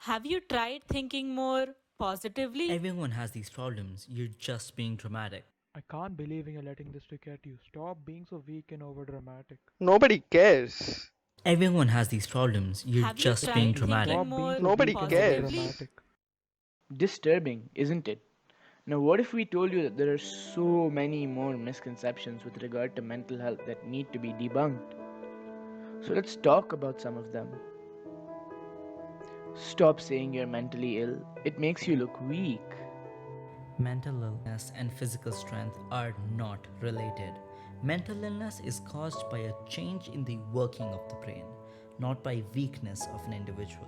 Have you tried thinking more positively? Everyone has these problems, you're just being dramatic. I can't believe you're letting this to get you. Stop being so weak and overdramatic. Nobody cares. Everyone has these problems, you're Have you just Thank being tried you. dramatic. thinking Stop being more so Nobody weak and positively? cares. overdramatic. Disturbing, isn't it? Now, what if we told you that there are so many more misconceptions with regard to mental health that need to be debunked? So, let's talk about some of them. Stop saying you're mentally ill, it makes you look weak. Mental illness and physical strength are not related. Mental illness is caused by a change in the working of the brain, not by weakness of an individual.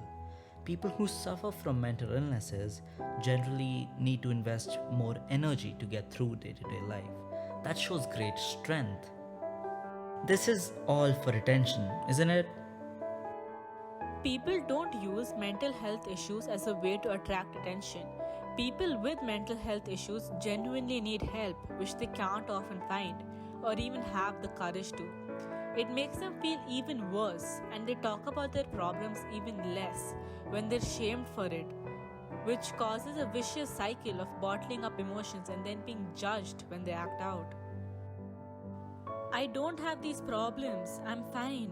People who suffer from mental illnesses generally need to invest more energy to get through day to day life. That shows great strength. This is all for attention, isn't it? People don't use mental health issues as a way to attract attention. People with mental health issues genuinely need help, which they can't often find or even have the courage to. It makes them feel even worse, and they talk about their problems even less when they're shamed for it, which causes a vicious cycle of bottling up emotions and then being judged when they act out. I don't have these problems, I'm fine.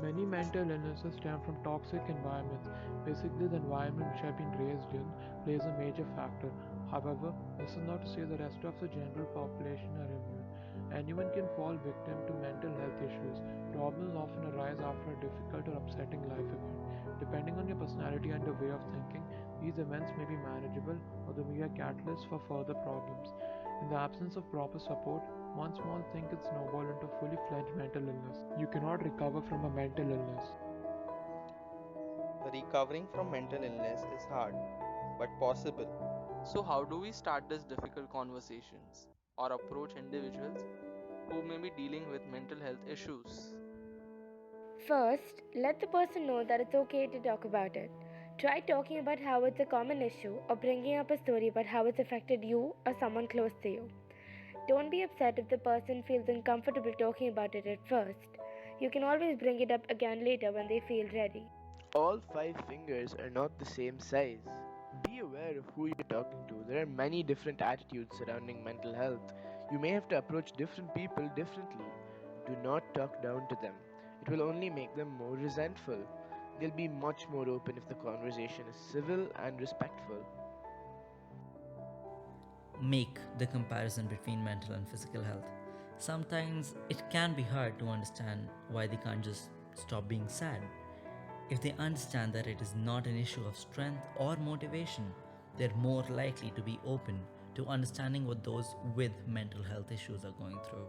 Many mental illnesses stem from toxic environments. Basically, the environment which I've been raised in plays a major factor. However, this is not to say the rest of the general population are immune. Anyone can fall victim to mental health issues. Problems often arise after a difficult or upsetting life event. Depending on your personality and your way of thinking, these events may be manageable or they may be a catalyst for further problems. In the absence of proper support, one small thing can snowball into fully fledged mental illness. You cannot recover from a mental illness. Recovering from mental illness is hard, but possible. So, how do we start these difficult conversations or approach individuals who may be dealing with mental health issues? First, let the person know that it's okay to talk about it. Try talking about how it's a common issue or bringing up a story about how it's affected you or someone close to you. Don't be upset if the person feels uncomfortable talking about it at first. You can always bring it up again later when they feel ready. All five fingers are not the same size. Be aware of who you're talking to. There are many different attitudes surrounding mental health. You may have to approach different people differently. Do not talk down to them. It will only make them more resentful. They'll be much more open if the conversation is civil and respectful. Make the comparison between mental and physical health. Sometimes it can be hard to understand why they can't just stop being sad. If they understand that it is not an issue of strength or motivation, they're more likely to be open to understanding what those with mental health issues are going through.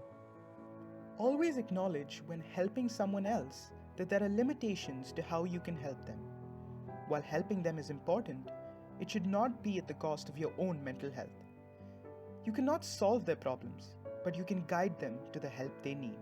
Always acknowledge when helping someone else that there are limitations to how you can help them. While helping them is important, it should not be at the cost of your own mental health. You cannot solve their problems, but you can guide them to the help they need.